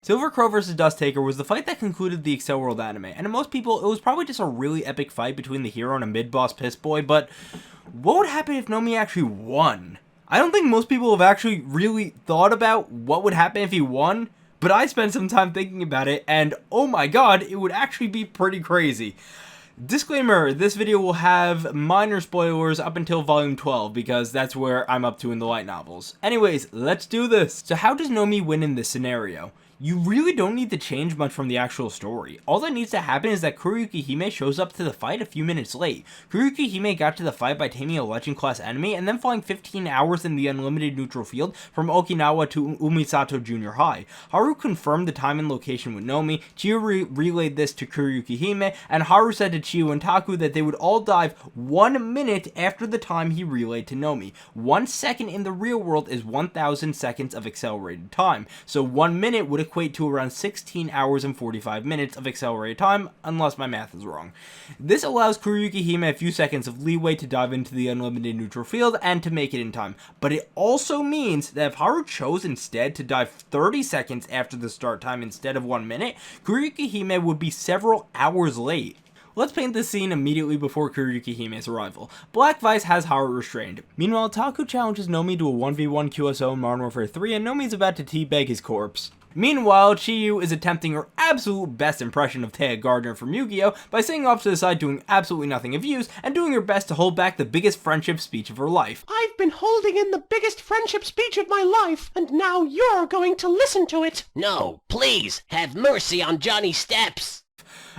Silver Crow vs. Dusk Taker was the fight that concluded the Accel World anime, and to most people, it was probably just a really epic fight between the hero and a mid-boss piss boy, but what would happen if Nomi actually won? I don't think most people have actually really thought about what would happen if he won, but I spent some time thinking about it, and oh my god, it would actually be pretty crazy. Disclaimer, this video will have minor spoilers up until volume 12 because that's where I'm up to in the light novels. Anyways, let's do this. So how does Nomi win in this scenario? You really don't need to change much from the actual story. All that needs to happen is that Kuroyukihime shows up to the fight a few minutes late. Kuroyukihime got to the fight by taming a legend class enemy and then flying 15 hours in the unlimited neutral field from Okinawa to Umisato Junior High. Haru confirmed the time and location with Nomi, Chiyo relayed this to Kuroyukihime, and Haru said to Chiyo and Taku that they would all dive 1 minute after the time he relayed to Nomi. 1 second in the real world is 1,000 seconds of accelerated time, so 1 minute would equate to around 16 hours and 45 minutes of accelerated time, unless my math is wrong. This allows Kuroyukihime a few seconds of leeway to dive into the unlimited neutral field and to make it in time, but it also means that if Haru chose instead to dive 30 seconds after the start time instead of 1 minute, Kuroyukihime would be several hours late. Let's paint the scene immediately before Kuroyukihime's arrival. Black Vice has Haru restrained. Meanwhile, Taku challenges Nomi to a 1v1 QSO in Modern Warfare 3 and Nomi's about to teabag his corpse. Meanwhile, Chiyo is attempting her absolute best impression of Taya Gardner from Yu-Gi-Oh! By sitting off to the side doing absolutely nothing of use and doing her best to hold back the biggest friendship speech of her life. I've been holding in the biggest friendship speech of my life, and now you're going to listen to it. No, please, have mercy on Johnny Steps.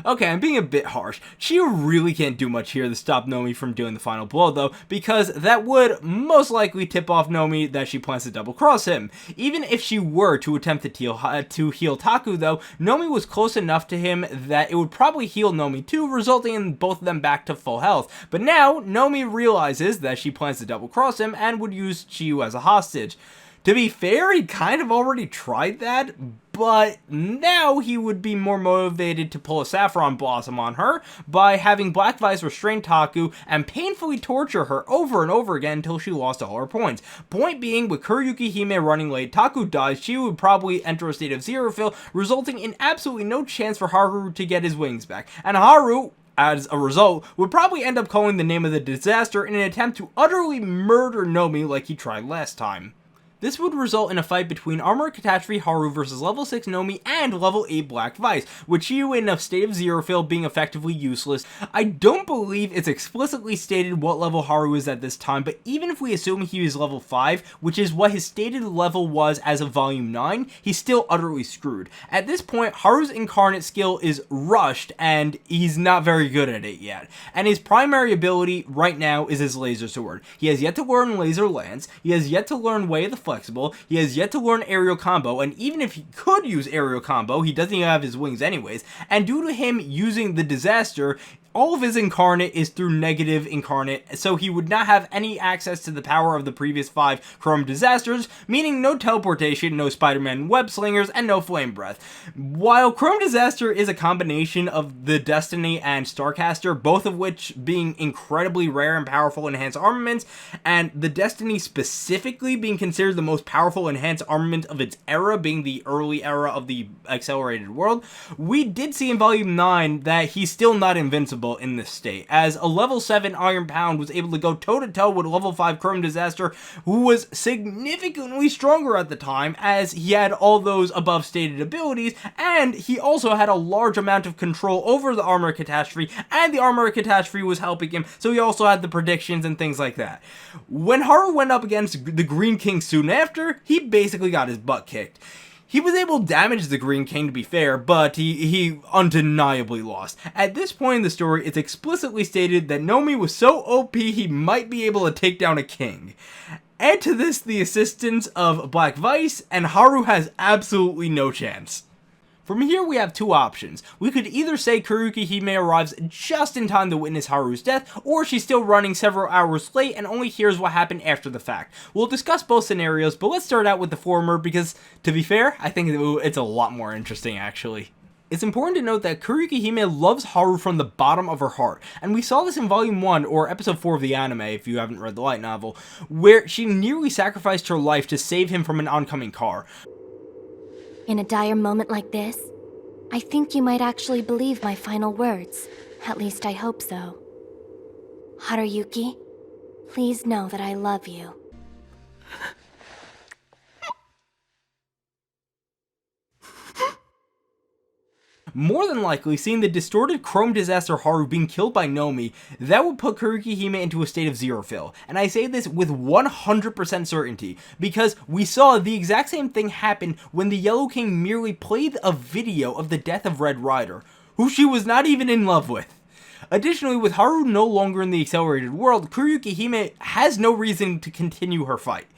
Okay, I'm being a bit harsh. Chiyo really can't do much here to stop Nomi from doing the final blow though, because that would most likely tip off Nomi that she plans to double cross him. Even if she were to attempt to heal Taku though, Nomi was close enough to him that it would probably heal Nomi too, resulting in both of them back to full health. But now, Nomi realizes that she plans to double cross him and would use Chiyo as a hostage. To be fair, he kind of already tried that, but now he would be more motivated to pull a Saffron Blossom on her by having Black Vice restrain Taku and painfully torture her over and over again until she lost all her points. Point being, with Kuroyukihime running late, Taku dies, she would probably enter a state of zero fill, resulting in absolutely no chance for Haru to get his wings back. And Haru, as a result, would probably end up calling the name of the disaster in an attempt to utterly murder Nomi like he tried last time. This would result in a fight between Armor Catastrophe Haru versus level 6 Nomi and level 8 Black Vice, with Chiyo in a state of zero fill being effectively useless. I don't believe it's explicitly stated what level Haru is at this time, but even if we assume he is level 5, which is what his stated level was as of volume 9, he's still utterly screwed. At this point, Haru's incarnate skill is rushed, and he's not very good at it yet. And his primary ability right now is his laser sword. He has yet to learn laser lance, he has yet to learn way of the flexible, he has yet to learn aerial combo, and even if he could use aerial combo, he doesn't even have his wings anyways, and due to him using the disaster, all of his incarnate is through negative incarnate, so he would not have any access to the power of the previous 5 Chrome disasters, meaning no teleportation, no Spider-Man web slingers, and no flame breath. While Chrome disaster is a combination of the Destiny and Starcaster, both of which being incredibly rare and powerful enhanced armaments, and the Destiny specifically being considered the most powerful enhanced armament of its era, being the early era of the accelerated world, we did see in volume 9 that he's still not invincible in this state, as a level 7 Iron Pound was able to go toe-to-toe with level 5 Chrome Disaster, who was significantly stronger at the time, as he had all those above stated abilities, and he also had a large amount of control over the Armor Catastrophe, and the Armor Catastrophe was helping him, so he also had the predictions and things like that. When Haru went up against the Green King soon after, he basically got his butt kicked. He was able to damage the Green King, to be fair, but he undeniably lost. At this point in the story, it's explicitly stated that Nomi was so OP he might be able to take down a king. Add to this the assistance of Black Vice, and Haru has absolutely no chance. From here, we have two options. We could either say Kuroyukihime arrives just in time to witness Haru's death, or she's still running several hours late and only hears what happened after the fact. We'll discuss both scenarios, but let's start out with the former because, to be fair, I think it's a lot more interesting actually. It's important to note that Kuroyukihime loves Haru from the bottom of her heart, and we saw this in Volume 1, or Episode 4 of the anime if you haven't read the light novel, where she nearly sacrificed her life to save him from an oncoming car. In a dire moment like this, I think you might actually believe my final words. At least I hope so. Haruyuki, please know that I love you. More than likely, seeing the distorted Chrome Disaster Haru being killed by Nomi, that would put Kuroyukihime into a state of zero fill. And I say this with 100% certainty, because we saw the exact same thing happen when the Yellow King merely played a video of the death of Red Rider, who she was not even in love with. Additionally, with Haru no longer in the accelerated world, Kuroyukihime has no reason to continue her fight.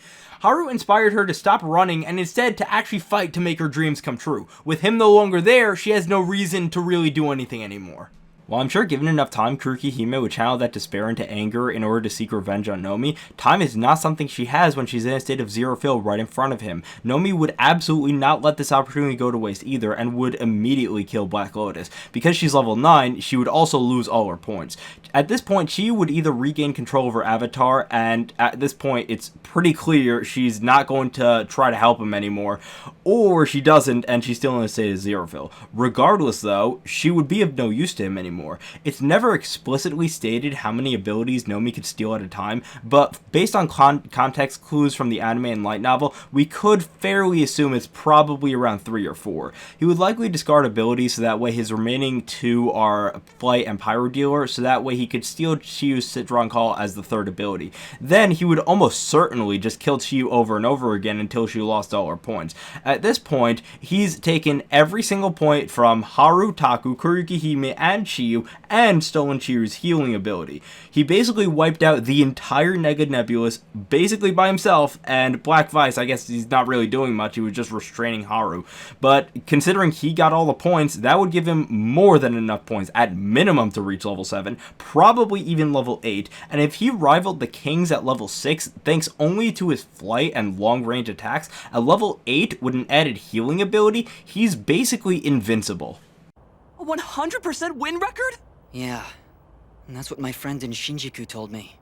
Haru inspired her to stop running and instead to actually fight to make her dreams come true. With him no longer there, she has no reason to really do anything anymore. While I'm sure given enough time, Kuroyukihime would channel that despair into anger in order to seek revenge on Nomi, time is not something she has when she's in a state of zero fill right in front of him. Nomi would absolutely not let this opportunity go to waste either and would immediately kill Black Lotus. Because she's level 9, she would also lose all her points. At this point, she would either regain control of her avatar, and at this point, it's pretty clear she's not going to try to help him anymore, or she doesn't, and she's still in a state of zero fill. Regardless, though, she would be of no use to him anymore. It's never explicitly stated how many abilities Nomi could steal at a time, but based on context clues from the anime and light novel, we could fairly assume it's probably around 3 or 4. He would likely discard abilities so that way his remaining 2 are Flight and Pyro Dealer, so that way he could steal Chiyu's Citron Call as the 3rd ability. Then he would almost certainly just kill Chiyu over and over again until she lost all her points. At this point, he's taken every single point from Haru, Taku, Kuroyukihime, and Chiyu, and stolen Chiyu's healing ability. He basically wiped out the entire Nega Nebulous basically by himself, and Black Vice, I guess he's not really doing much, he was just restraining Haru. But considering he got all the points, that would give him more than enough points at minimum to reach level 7, probably even level 8, and if he rivaled the Kings at level 6 thanks only to his flight and long range attacks, at level 8 with an added healing ability, he's basically invincible. A 100% win record? Yeah, and that's what my friend in Shinjuku told me.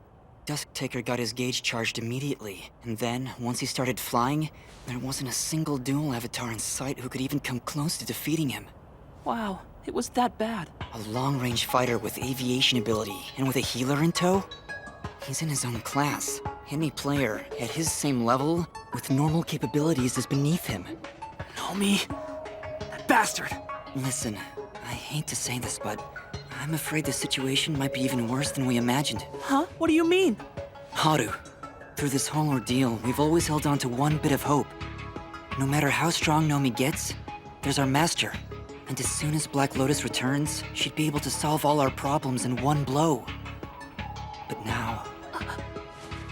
Dusk Taker got his gauge charged immediately, and then, once he started flying, there wasn't a single dual avatar in sight who could even come close to defeating him. Wow, it was that bad. A long-range fighter with aviation ability, and with a healer in tow? He's in his own class. Any player, at his same level, with normal capabilities is beneath him. Nomi, that bastard. Listen, I hate to say this, but I'm afraid the situation might be even worse than we imagined. Huh? What do you mean? Haru, through this whole ordeal, we've always held on to one bit of hope. No matter how strong Nomi gets, there's our master. And as soon as Black Lotus returns, she'd be able to solve all our problems in one blow. But now...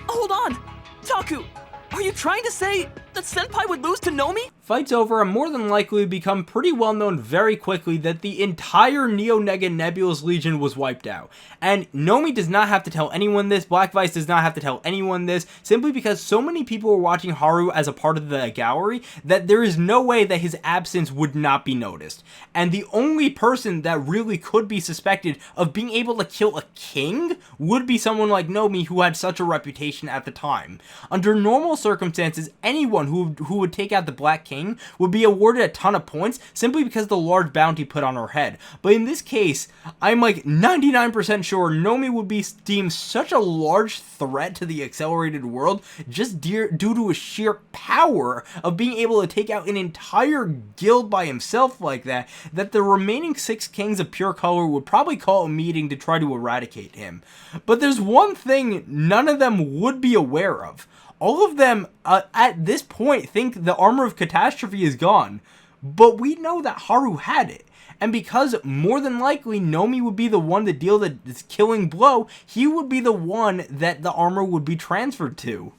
Hold on! Taku, are you trying to say that Senpai would lose to Nomi? Fight's over and more than likely become pretty well known very quickly that the entire Neo-Nega Nebulous Legion was wiped out. And Nomi does not have to tell anyone this, Black Vice does not have to tell anyone this, simply because so many people were watching Haru as a part of the gallery that there is no way that his absence would not be noticed. And the only person that really could be suspected of being able to kill a king would be someone like Nomi, who had such a reputation at the time. Under normal circumstances, anyone who would take out the Black King would be awarded a ton of points simply because of the large bounty put on her head. But in this case, I'm like 99% sure Nomi would be deemed such a large threat to the accelerated world just due to his sheer power of being able to take out an entire guild by himself like that, that the remaining 6 kings of pure color would probably call a meeting to try to eradicate him. But there's one thing none of them would be aware of. All of them, at this point, think the Armor of Catastrophe is gone, but we know that Haru had it. And because more than likely Nomi would be the one to deal the killing blow, he would be the one that the armor would be transferred to.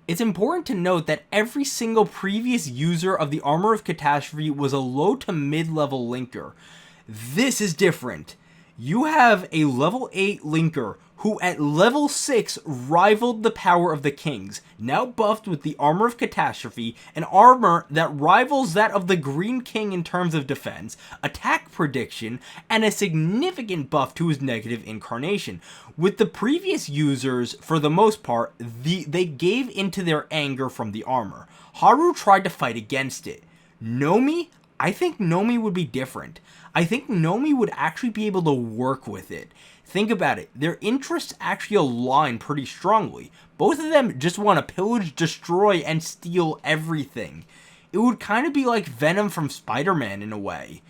It's important to note that every single previous user of the Armor of Catastrophe was a low to mid-level linker. This is different. You have a level 8 linker who at level 6 rivaled the power of the kings, now buffed with the Armor of Catastrophe, an armor that rivals that of the Green King in terms of defense, attack prediction, and a significant buff to his negative incarnation. With the previous users, for the most part, they gave into their anger from the armor. Haru tried to fight against it. Nomi, I think Nomi would be different. I think Nomi would actually be able to work with it. Think about it. Their interests actually align pretty strongly. Both of them just want to pillage, destroy, and steal everything. It would kind of be like Venom from Spider-Man in a way.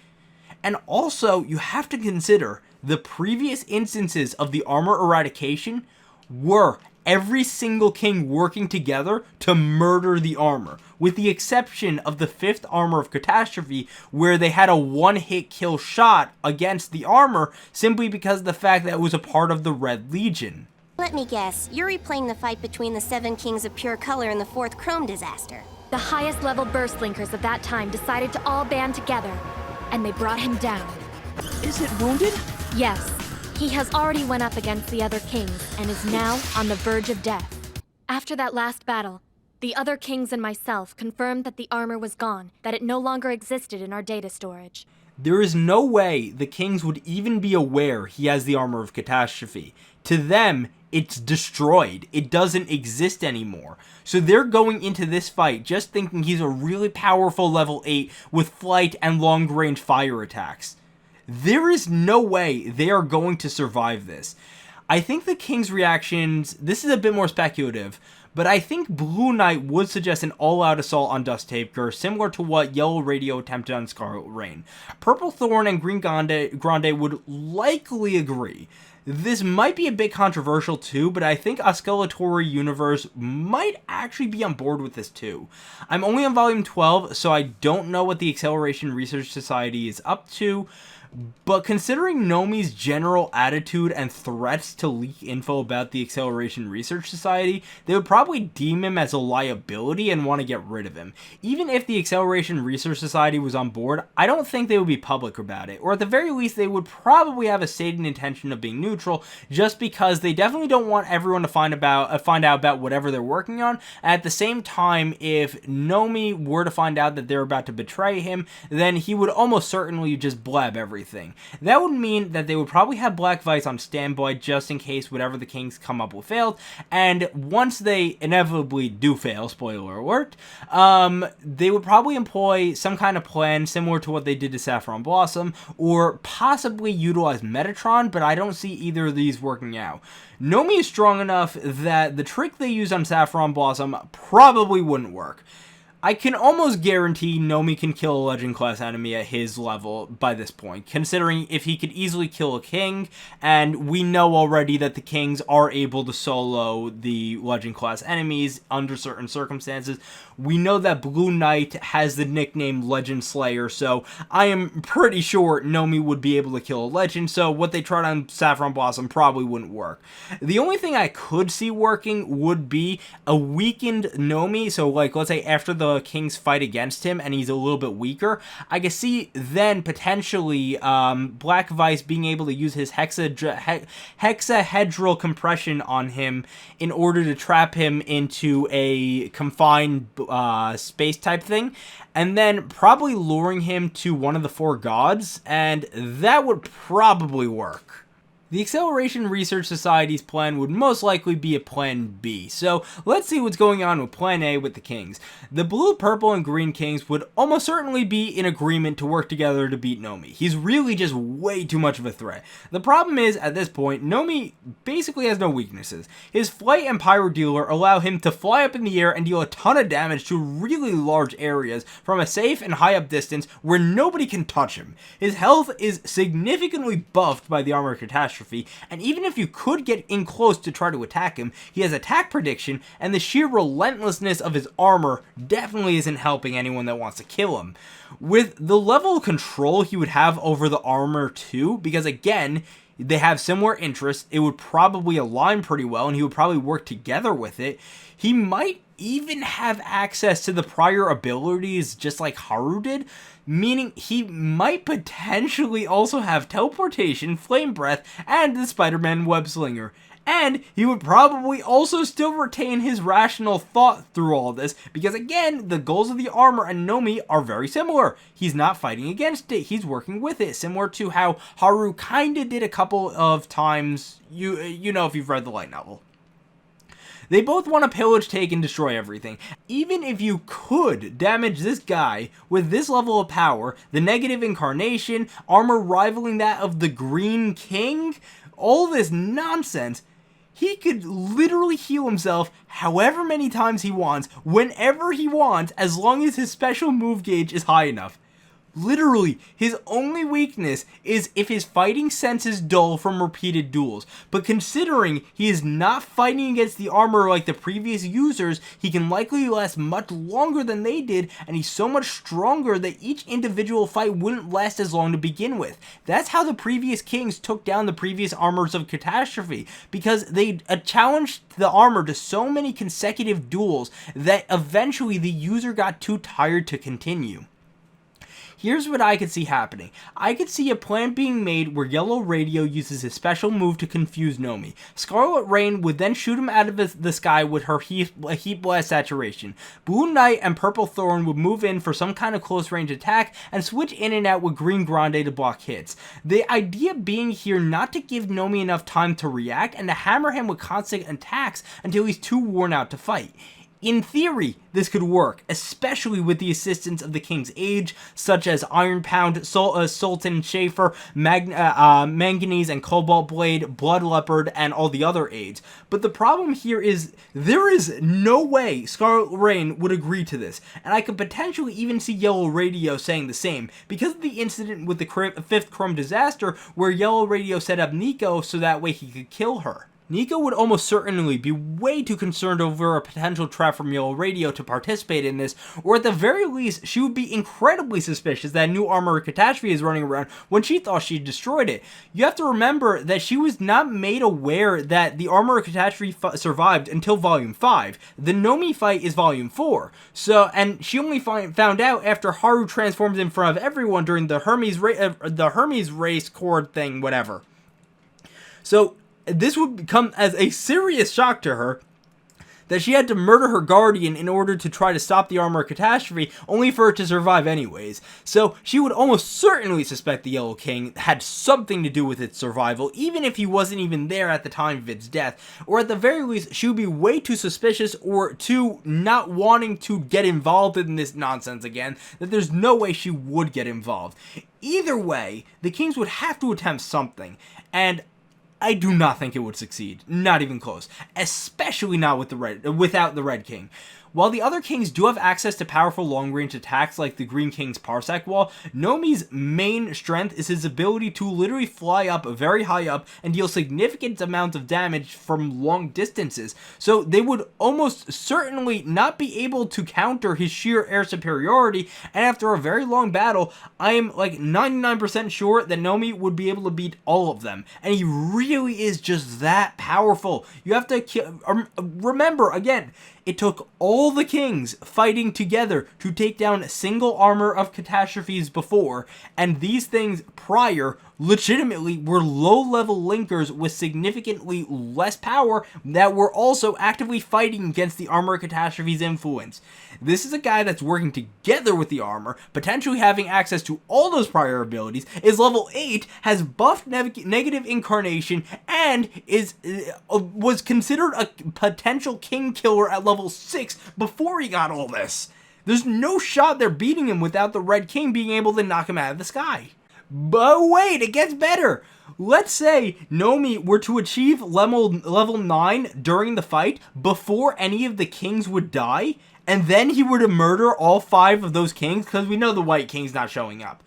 And also, you have to consider the previous instances of the armor eradication were every single king working together to murder the armor, with the exception of the 5th armor of Catastrophe, where they had a one-hit kill shot against the armor simply because of the fact that it was a part of the Red Legion. Let me guess, you're replaying the fight between the 7 kings of pure color in the 4th Chrome disaster. The highest level burst linkers of that time decided to all band together, and they brought him down. Is it wounded? Yes, he has already went up against the other kings and is now on the verge of death. After that last battle, the other kings and myself confirmed that the armor was gone, that it no longer existed in our data storage. There is no way the kings would even be aware he has the armor of Catastrophe. To them, it's destroyed. It doesn't exist anymore. So they're going into this fight just thinking he's a really powerful level 8 with flight and long-range fire attacks. There is no way they are going to survive this. I think the king's reactions, this is a bit more speculative, but I think Blue Knight would suggest an all-out assault on Dusk Taker, similar to what Yellow Radio attempted on Scarlet Rain. Purple Thorn and Green Grande would likely agree. This might be a bit controversial too, but I think Escalatory Universe might actually be on board with this too. I'm only on volume 12, so I don't know what the Acceleration Research Society is up to, but considering Nomi's general attitude and threats to leak info about the Acceleration Research Society, they would probably deem him as a liability and want to get rid of him. Even if the Acceleration Research Society was on board, I don't think they would be public about it, or at the very least they would probably have a stated intention of being neutral, just because they definitely don't want everyone to find out about whatever they're working on. At the same time, if Nomi were to find out that they're about to betray him, then he would almost certainly just blab everything. That would mean that they would probably have Black Vice on standby just in case whatever the kings come up with failed, and once they inevitably do fail, spoiler alert, they would probably employ some kind of plan similar to what they did to Saffron Blossom, or possibly utilize Metatron, but I don't see either of these working out. Nomi is strong enough that the trick they use on Saffron Blossom probably wouldn't work. I can almost guarantee Nomi can kill a Legend class enemy at his level by this point, considering if he could easily kill a king, and we know already that the kings are able to solo the Legend class enemies under certain circumstances. We know that Blue Knight has the nickname Legend Slayer, so I am pretty sure Nomi would be able to kill a Legend, so what they tried on Saffron Blossom probably wouldn't work. The only thing I could see working would be a weakened Nomi, so like let's say after the kings fight against him and he's a little bit weaker, I could see then potentially Black Vice being able to use his hexahedral compression on him in order to trap him into a confined space type thing, and then probably luring him to one of the 4 gods, and that would probably work. The Acceleration Research Society's plan would most likely be a plan B, so let's see what's going on with plan A with the kings. The blue, purple, and green kings would almost certainly be in agreement to work together to beat Nomi. He's really just way too much of a threat. The problem is, at this point, Nomi basically has no weaknesses. His flight and pyro dealer allow him to fly up in the air and deal a ton of damage to really large areas from a safe and high up distance where nobody can touch him. His health is significantly buffed by the Armor of Catastrophe, and even if you could get in close to try to attack him, he has attack prediction, and the sheer relentlessness of his armor definitely isn't helping anyone that wants to kill him. With the level of control he would have over the armor too, because again, they have similar interests, it would probably align pretty well, and he would probably work together with it. He might even have access to the prior abilities just like Haru did, meaning he might potentially also have teleportation, flame breath, and the Spider-Man web slinger. And he would probably also still retain his rational thought through all this, because again, the goals of the armor and Nomi are very similar. He's not fighting against it, he's working with it, similar to how Haru kinda did a couple of times, you know if you've read the light novel. They both want to pillage, take, and destroy everything. Even if you could damage this guy with this level of power, the negative incarnation, armor rivaling that of the Green King, all this nonsense, he could literally heal himself however many times he wants, whenever he wants, as long as his special move gauge is high enough. Literally, his only weakness is if his fighting sense is dull from repeated duels. But considering he is not fighting against the armor like the previous users, he can likely last much longer than they did, and he's so much stronger that each individual fight wouldn't last as long to begin with. That's how the previous kings took down the previous armors of Catastrophe, because they challenged the armor to so many consecutive duels that eventually the user got too tired to continue. Here's what I could see happening. I could see a plan being made where Yellow Radio uses his special move to confuse Nomi. Scarlet Rain would then shoot him out of the sky with her heat blast saturation. Blue Knight and Purple Thorn would move in for some kind of close range attack and switch in and out with Green Grande to block hits. The idea being here not to give Nomi enough time to react and to hammer him with constant attacks until he's too worn out to fight. In theory, this could work, especially with the assistance of the King's Age, such as Iron Pound, Sultan Schaefer, Manganese and Cobalt Blade, Blood Leopard, and all the other aids. But the problem here is, there is no way Scarlet Rain would agree to this, and I could potentially even see Yellow Radio saying the same, because of the incident with the 5th Chrome Disaster, where Yellow Radio set up Nico so that way he could kill her. Nico would almost certainly be way too concerned over a potential trap from Yellow Radio to participate in this, or at the very least, she would be incredibly suspicious that a new armor Catastrophe is running around when she thought she destroyed it. You have to remember that she was not made aware that the armor Catastrophe survived until Volume 5. The Nomi fight is Volume 4. And she only found out after Haru transformed in front of everyone during the Hermes race cord thing, whatever. So this would come as a serious shock to her that she had to murder her guardian in order to try to stop the armor Catastrophe, only for it to survive anyways. So she would almost certainly suspect the Yellow King had something to do with its survival, even if he wasn't even there at the time of its death. Or at the very least, she would be way too suspicious or too not wanting to get involved in this nonsense again, that there's no way she would get involved. Either way, the Kings would have to attempt something, and I do not think it would succeed. Not even close. Especially not without the Red King. While the other kings do have access to powerful long-range attacks like the Green King's Parsec Wall, Nomi's main strength is his ability to literally fly up very high up and deal significant amounts of damage from long distances. So they would almost certainly not be able to counter his sheer air superiority, and after a very long battle, I am like 99% sure that Nomi would be able to beat all of them. And he really is just that powerful. You have to remember, again, it took all the kings fighting together to take down single armor of Catastrophes before, and these things prior legitimately were low-level linkers with significantly less power that were also actively fighting against the armor Catastrophe's influence. This is a guy that's working together with the armor, potentially having access to all those prior abilities, is level 8, has buffed negative incarnation, and was considered a potential king killer at level 6 before he got all this. There's no shot they're beating him without the Red King being able to knock him out of the sky. But wait, it gets better. Let's say Nomi were to achieve level 9 during the fight before any of the kings would die, and then he were to murder all 5 of those kings, because we know the White King's not showing up.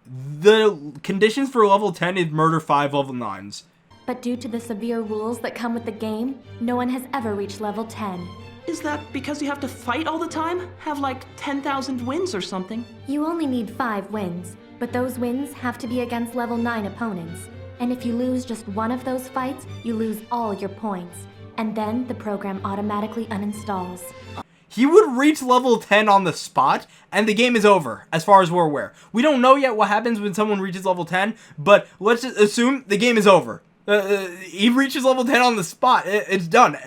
The conditions for level 10 is murder 5 level 9s. But due to the severe rules that come with the game, no one has ever reached level 10. Is that because you have to fight all the time? Have like 10,000 wins or something? You only need 5 wins, but those wins have to be against level 9 opponents. And if you lose just one of those fights, you lose all your points. And then the program automatically uninstalls. He would reach level 10 on the spot, and the game is over, as far as we're aware. We don't know yet what happens when someone reaches level 10, but let's just assume the game is over. He reaches level 10 on the spot. It's done.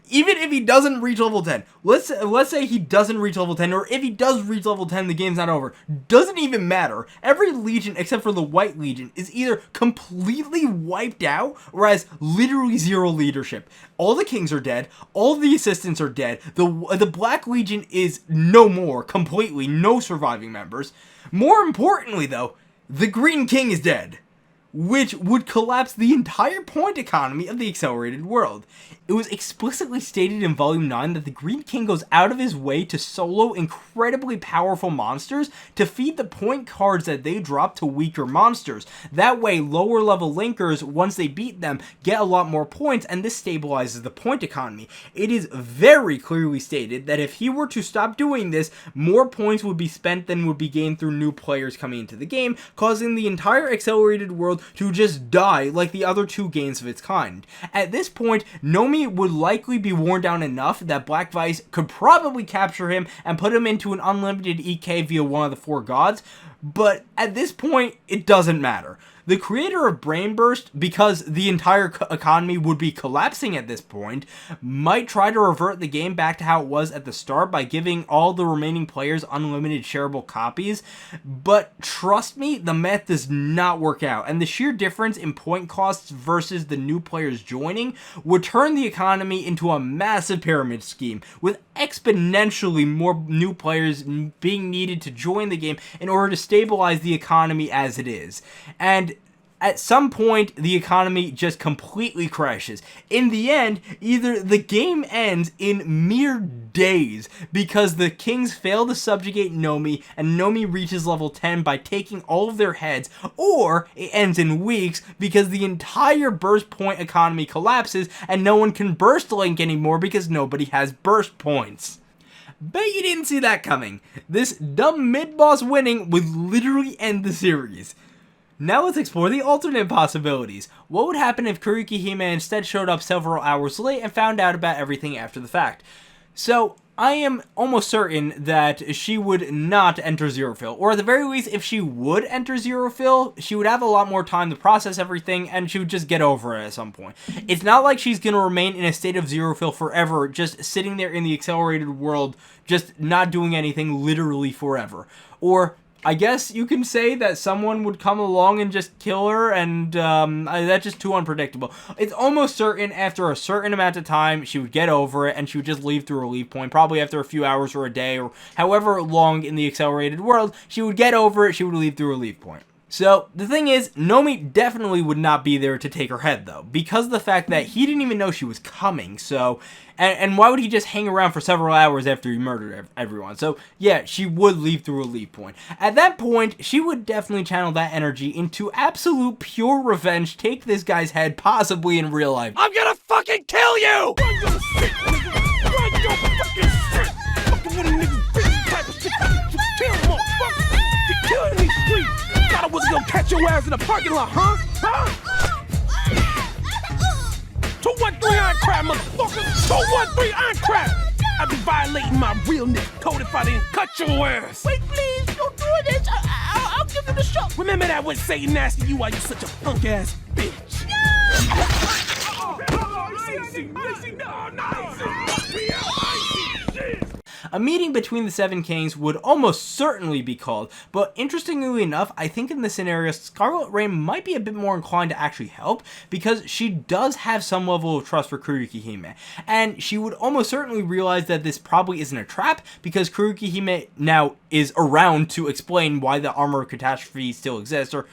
Even if he doesn't reach level 10, let's say he doesn't reach level 10, or if he does reach level 10, the game's not over. Doesn't even matter. Every legion except for the White Legion is either completely wiped out or has literally zero leadership. All the kings are dead. All the assistants are dead. The Black Legion is no more. Completely. No surviving members. More importantly, though, the Green King is dead, which would collapse the entire point economy of the accelerated world. It was explicitly stated in Volume 9 that the Green King goes out of his way to solo incredibly powerful monsters to feed the point cards that they drop to weaker monsters. That way, lower level linkers, once they beat them, get a lot more points, and this stabilizes the point economy. It is very clearly stated that if he were to stop doing this, more points would be spent than would be gained through new players coming into the game, causing the entire accelerated world to just die like the other two games of its kind. At this point, Nomi would likely be worn down enough that Black Vice could probably capture him and put him into an unlimited EK via one of the 4 gods, but at this point, it doesn't matter. The creator of Brain Burst, because the entire economy would be collapsing at this point, might try to revert the game back to how it was at the start by giving all the remaining players unlimited shareable copies, but trust me, the math does not work out, and the sheer difference in point costs versus the new players joining would turn the economy into a massive pyramid scheme, with exponentially more new players being needed to join the game in order to stabilize the economy as it is. And at some point, the economy just completely crashes. In the end, either the game ends in mere days because the kings fail to subjugate Nomi and Nomi reaches level 10 by taking all of their heads, or it ends in weeks because the entire burst point economy collapses and no one can burst link anymore because nobody has burst points. Bet you didn't see that coming. This dumb mid-boss winning would literally end the series. Now let's explore the alternate possibilities. What would happen if Kuroyukihime instead showed up several hours late and found out about everything after the fact? So, I am almost certain that she would not enter Zero Fill, or at the very least, if she would enter Zero Fill, she would have a lot more time to process everything, and she would just get over it at some point. It's not like she's going to remain in a state of Zero Fill forever, just sitting there in the accelerated world, just not doing anything literally forever. Or I guess you can say that someone would come along and just kill her, and that's just too unpredictable. It's almost certain after a certain amount of time, she would get over it, and she would just leave through a leave point, probably after a few hours or a day, or however long in the accelerated world, she would get over it, she would leave through a leave point. So, the thing is, Nomi definitely would not be there to take her head, though, because of the fact that he didn't even know she was coming, so, and why would he just hang around for several hours after he murdered everyone? So, yeah, she would leave through a leave point. At that point, she would definitely channel that energy into absolute pure revenge, take this guy's head, possibly in real life. I'm gonna fucking kill you! Run your shit, nigga! Run your fucking shit! Fucking with a nigga, this type of shit, you kill him, motherfucker! You're killing these streets! Thought I was gonna catch your ass in the parking lot, huh? Huh? 213 iron crab, motherfucker! 213 iron crab! I'd be violating my real nigga code if I didn't cut your ass! Wait, please, don't do this! I'll give you the shot! Remember that would say nasty you are, you such a punk ass bitch! A meeting between the Seven Kings would almost certainly be called, but interestingly enough, I think in this scenario, Scarlet Rain might be a bit more inclined to actually help, because she does have some level of trust for Kuroyukihime, and she would almost certainly realize that this probably isn't a trap, because Kuroyukihime now is around to explain why the Armor of Catastrophe still exists, or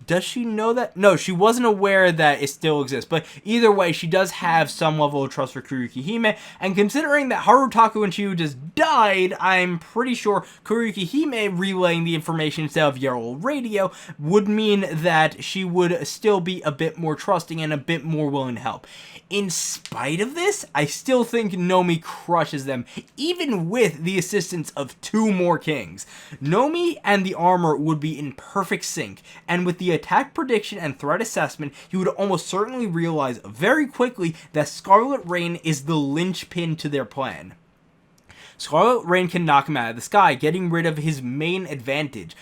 does she know that? No, she wasn't aware that it still exists, but either way, she does have some level of trust for Kuroyukihime, and considering that Harutaku and Chiyu just died, I'm pretty sure Kuroyukihime relaying the information instead of Yellow Radio would mean that she would still be a bit more trusting and a bit more willing to help. In spite of this, I still think Nomi crushes them, even with the assistance of 2 more kings. Nomi and the armor would be in perfect sync, and with the attack prediction and threat assessment, he would almost certainly realize very quickly that Scarlet Rain is the linchpin to their plan. Scarlet Rain can knock him out of the sky, getting rid of his main advantage.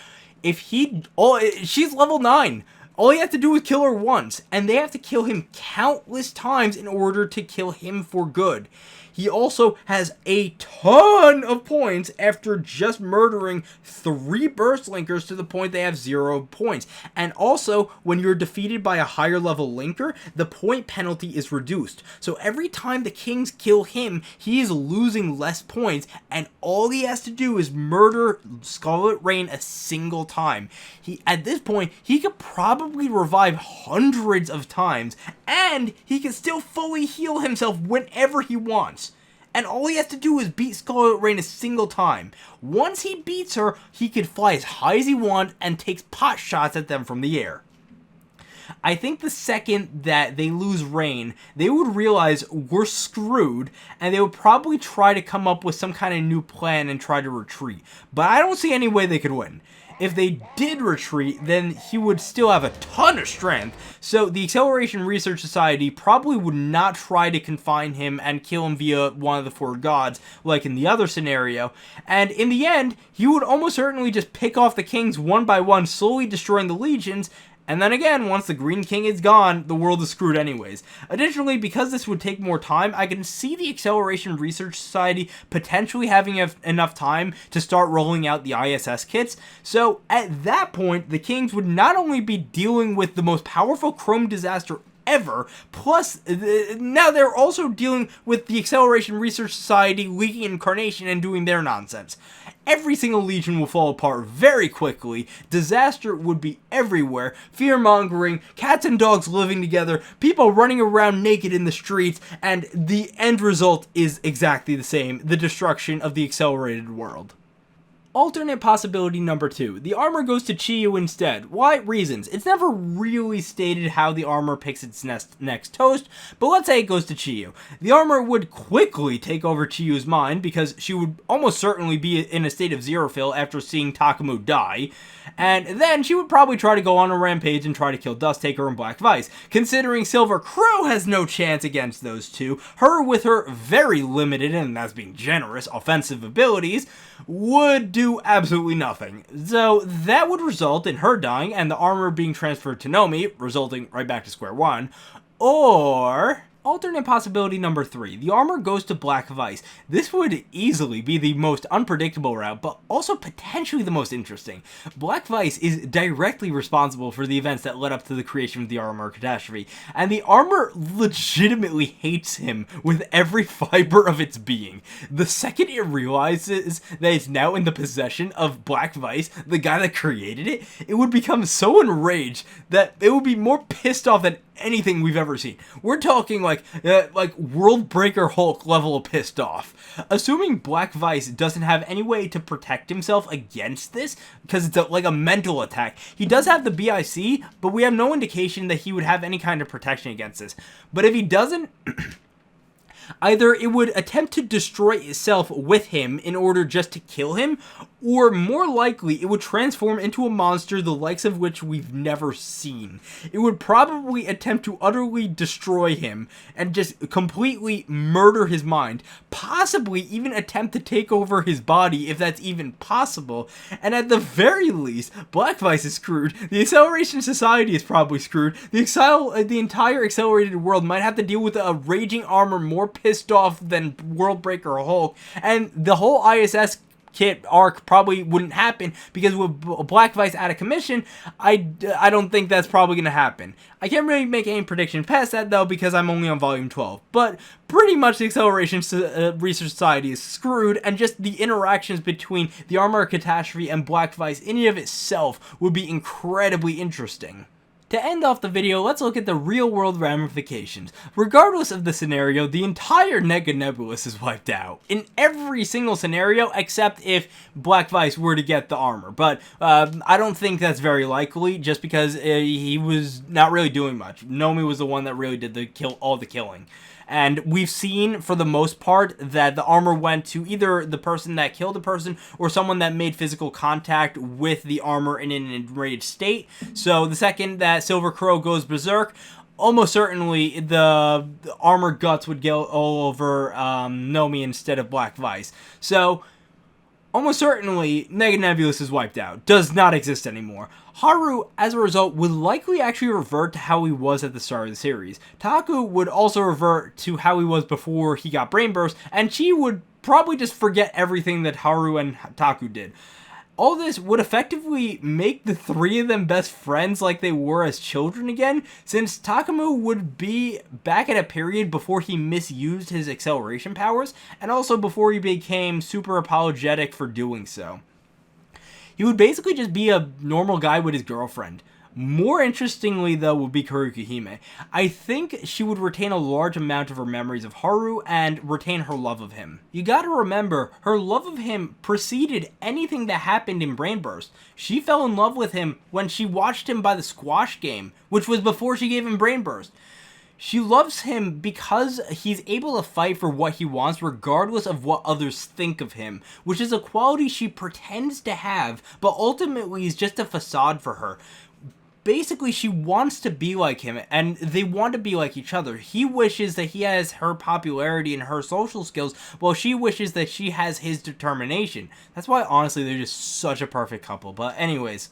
She's level 9. All you have to do is kill her once, and they have to kill him countless times in order to kill him for good. He also has a ton of points after just murdering 3 Burst Linkers to the point they have 0 points. And also, when you're defeated by a higher level Linker, the point penalty is reduced. So every time the Kings kill him, he is losing less points, and all he has to do is murder Scarlet Rain a single time. At this point, he could probably revive hundreds of times, and he can still fully heal himself whenever he wants. And all he has to do is beat Scarlet Rain a single time. Once he beats her, he can fly as high as he wants and takes pot shots at them from the air. I think the second that they lose Rain, they would realize we're screwed, and they would probably try to come up with some kind of new plan and try to retreat. But I don't see any way they could win. If they did retreat, then he would still have a ton of strength, so the Acceleration Research Society probably would not try to confine him and kill him via one of the 4 gods, like in the other scenario, and in the end, he would almost certainly just pick off the kings one by one, slowly destroying the legions. And then again, once the Green King is gone, the world is screwed anyways. Additionally, because this would take more time, I can see the Acceleration Research Society potentially having enough time to start rolling out the ISS kits. So at that point, the Kings would not only be dealing with the most powerful Chrome disaster ever, plus now they're also dealing with the Acceleration Research Society leaking Incarnation and doing their nonsense. Every single legion will fall apart very quickly, disaster would be everywhere, fear-mongering, cats and dogs living together, people running around naked in the streets, and the end result is exactly the same, the destruction of the accelerated world. Alternate possibility number 2. The armor goes to Chiyu instead. Why? Reasons. It's never really stated how the armor picks its next toast, but let's say it goes to Chiyu. The armor would quickly take over Chiyu's mind because she would almost certainly be in a state of zero fill after seeing Takamu die, and then she would probably try to go on a rampage and try to kill Dusk Taker and Black Vice. Considering Silver Crow has no chance against those two, her with her very limited, and that's being generous, offensive abilities, would do absolutely nothing. So that would result in her dying and the armor being transferred to Nomi, resulting right back to square one. Or alternate possibility number 3. The armor goes to Black Vice. This would easily be the most unpredictable route, but also potentially the most interesting. Black Vice is directly responsible for the events that led up to the creation of the armor catastrophe, and the armor legitimately hates him with every fiber of its being. The second it realizes that it's now in the possession of Black Vice, the guy that created it, it would become so enraged that it would be more pissed off than anything we've ever seen. We're talking like World Breaker Hulk level of pissed off. Assuming Black Vice doesn't have any way to protect himself against this, because it's like a mental attack. He does have the BIC, but we have no indication that he would have any kind of protection against this. But if he doesn't, either it would attempt to destroy itself with him in order just to kill him, or more likely it would transform into a monster the likes of which we've never seen. It would probably attempt to utterly destroy him and just completely murder his mind, possibly even attempt to take over his body if that's even possible, and at the very least, Black Vice is screwed, the Acceleration Society is probably screwed, the entire accelerated world might have to deal with a raging armor more pissed off than World Breaker Hulk, and the whole ISS kit arc probably wouldn't happen because with Black Vice out of commission, I don't think that's probably going to happen. I can't really make any prediction past that though because I'm only on volume 12, but pretty much the Acceleration Research Society is screwed, and just the interactions between the Armor Catastrophe and Black Vice in and of itself would be incredibly interesting. To end off the video, let's look at the real-world ramifications. Regardless of the scenario, the entire Nega Nebulous is wiped out. In every single scenario, except if Black Vice were to get the armor. But I don't think that's very likely, just because he was not really doing much. Nomi was the one that really did all the killing. And we've seen, for the most part, that the armor went to either the person that killed the person or someone that made physical contact with the armor in an enraged state. So the second that Silver Crow goes berserk, almost certainly the armor guts would go all over Nomi instead of Black Vice. So Almost certainly, Mega Nebulous is wiped out, does not exist anymore. Haru, as a result, would likely actually revert to how he was at the start of the series. Taku would also revert to how he was before he got Brain Burst, and Chi would probably just forget everything that Haru and Taku did. All this would effectively make the three of them best friends like they were as children again, since Takamu would be back at a period before he misused his acceleration powers, and also before he became super apologetic for doing so. He would basically just be a normal guy with his girlfriend. More interestingly, though, would be Kuroyukihime. I think she would retain a large amount of her memories of Haru and retain her love of him. You gotta remember, her love of him preceded anything that happened in Brain Burst. She fell in love with him when she watched him by the squash game, which was before she gave him Brain Burst. She loves him because he's able to fight for what he wants regardless of what others think of him, which is a quality she pretends to have, but ultimately is just a facade for her. Basically, she wants to be like him, and they want to be like each other. He wishes that he has her popularity and her social skills, while she wishes that she has his determination. That's why, honestly, they're just such a perfect couple. But anyways,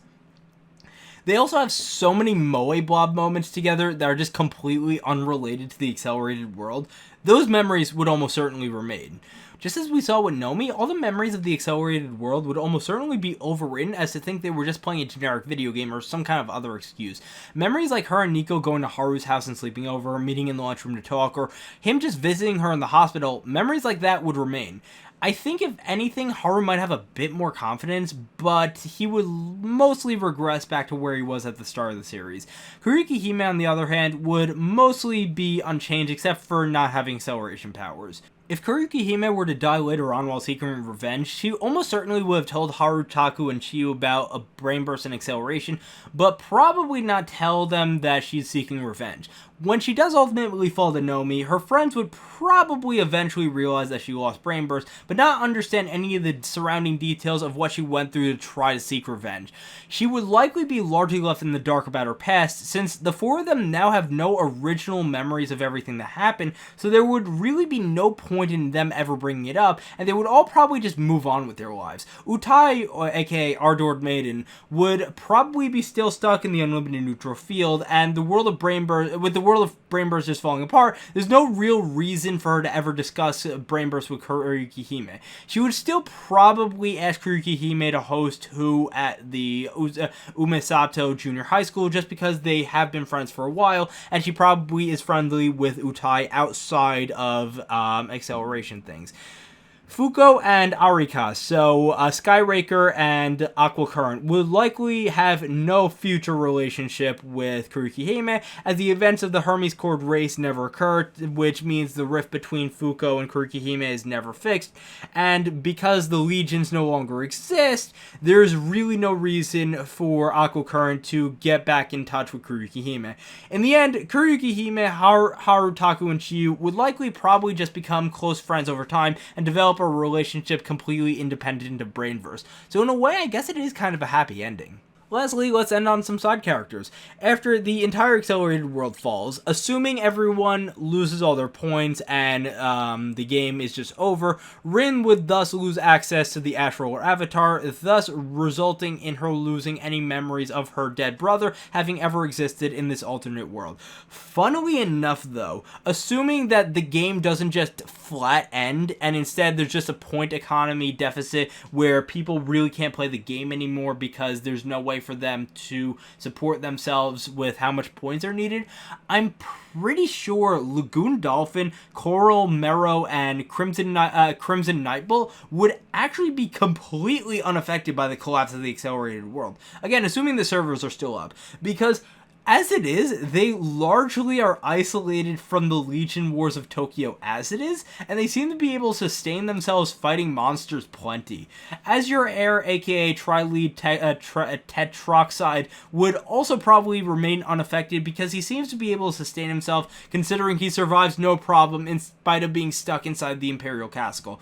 they also have so many Moe Blob moments together that are just completely unrelated to the accelerated world. Those memories would almost certainly remain. Just as we saw with Nomi, all the memories of the accelerated world would almost certainly be overwritten as to think they were just playing a generic video game or some kind of other excuse. Memories like her and Nico going to Haru's house and sleeping over, meeting in the lunchroom to talk, or him just visiting her in the hospital, memories like that would remain. I think if anything, Haru might have a bit more confidence, but he would mostly regress back to where he was at the start of the series. Kuroyukihime, on the other hand, would mostly be unchanged except for not having acceleration powers. If Kuroyukihime were to die later on while seeking revenge, she almost certainly would have told Haru, Taku, and Chiyu about a brain burst and acceleration, but probably not tell them that she's seeking revenge. When she does ultimately fall to Nomi, her friends would probably eventually realize that she lost Brain Burst, but not understand any of the surrounding details of what she went through to try to seek revenge. She would likely be largely left in the dark about her past, since the four of them now have no original memories of everything that happened, so there would really be no point in them ever bringing it up, and they would all probably just move on with their lives. Utai, aka Ardord Maiden, would probably be still stuck in the unlimited neutral field, and the world of Brain Burst, with the world of Brain Burst just falling apart, there's no real reason for her to ever discuss Brain Burst with Kuroyukihime. She would still probably ask Kuroyukihime to host Who at the Umesato Junior High School just because they have been friends for a while, and she probably is friendly with Utai outside of acceleration things. Fuko and Arika, so Skyraker and Aqua Current, would likely have no future relationship with Kuroyukihime, as the events of the Hermes Cord race never occurred, which means the rift between Fuko and Kuroyukihime is never fixed, and because the legions no longer exist, there's really no reason for Aqua Current to get back in touch with Kuroyukihime. In the end, Kuroyukihime, Haru, Taku, and Chiyu would likely probably just become close friends over time and develop a relationship completely independent of Brainverse. So in a way, I guess it is kind of a happy ending. Lastly, let's end on some side characters. After the entire accelerated world falls, assuming everyone loses all their points and the game is just over, Rin would thus lose access to the Ash Roller Avatar, thus resulting in her losing any memories of her dead brother having ever existed in this alternate world. Funnily enough, though, assuming that the game doesn't just flat end and instead there's just a point economy deficit where people really can't play the game anymore because there's no way for them to support themselves with how much points are needed, I'm pretty sure Lagoon Dolphin, Coral, Mero, and Crimson Nightbull would actually be completely unaffected by the collapse of the accelerated world. Again, assuming the servers are still up, because as it is, they largely are isolated from the Legion Wars of Tokyo as it is, and they seem to be able to sustain themselves fighting monsters plenty. Azure Air, aka Trilead Tetroxide, would also probably remain unaffected because he seems to be able to sustain himself considering he survives no problem in spite of being stuck inside the Imperial Castle.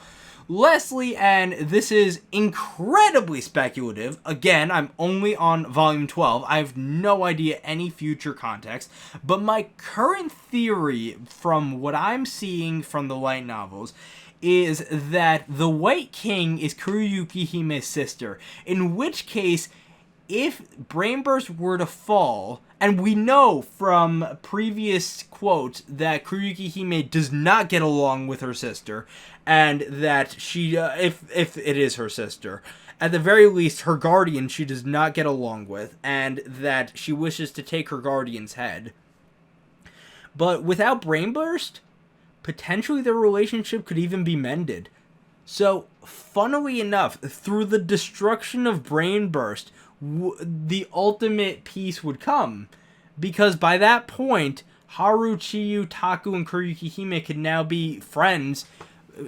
Lastly, and this is incredibly speculative, again, I'm only on volume 12, I have no idea any future context, but my current theory from what I'm seeing from the light novels is that the White King is Kuroyukihime's sister, in which case, if Brainburst were to fall, and we know from previous quotes that Kuroyukihime does not get along with her sister, and that she, if it is her sister, at the very least, her guardian she does not get along with, and that she wishes to take her guardian's head. But without Brainburst, potentially their relationship could even be mended. So, funnily enough, through the destruction of Brainburst, the ultimate peace would come. Because by that point, Haru, Chiyu, Taku, and Kuroyukihime could now be friends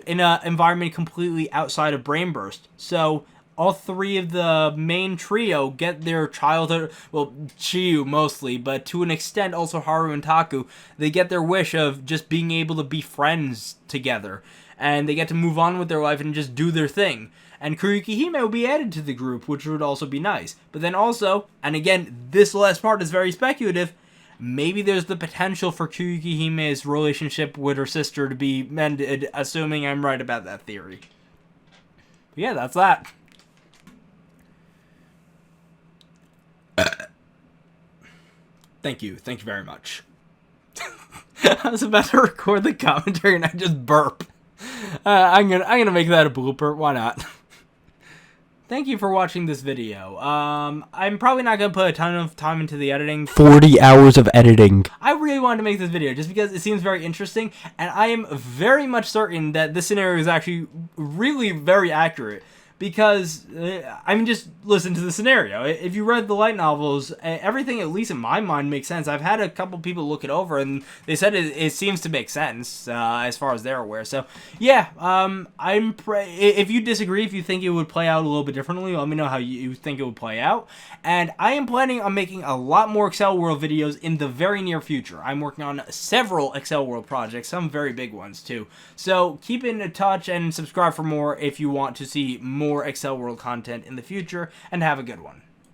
in an environment completely outside of Brainburst. So, all three of the main trio get their childhood, well, Chiyu mostly, but to an extent also Haru and Taku, they get their wish of just being able to be friends together. And they get to move on with their life and just do their thing. And Kuroyukihime will be added to the group, which would also be nice. But then also, and again, this last part is very speculative, maybe there's the potential for Kuroyukihime's relationship with her sister to be mended, assuming I'm right about that theory. But yeah, that's that. Thank you very much. I was about to record the commentary and I just burp. I'm gonna make that a blooper. Why not? Thank you for watching this video. I'm probably not gonna put a ton of time into the editing. 40 hours of editing. I really wanted to make this video just because it seems very interesting, and I am very much certain that this scenario is actually really very accurate. Because, I mean, just listen to the scenario. If you read the light novels, everything, at least in my mind, makes sense. I've had a couple people look it over, and they said it seems to make sense, as far as they're aware. So, yeah, if you disagree, if you think it would play out a little bit differently, let me know how you think it would play out. And I am planning on making a lot more Accel World videos in the very near future. I'm working on several Accel World projects, some very big ones, too. So, keep in touch and subscribe for more if you want to see more Accel World content in the future, and have a good one.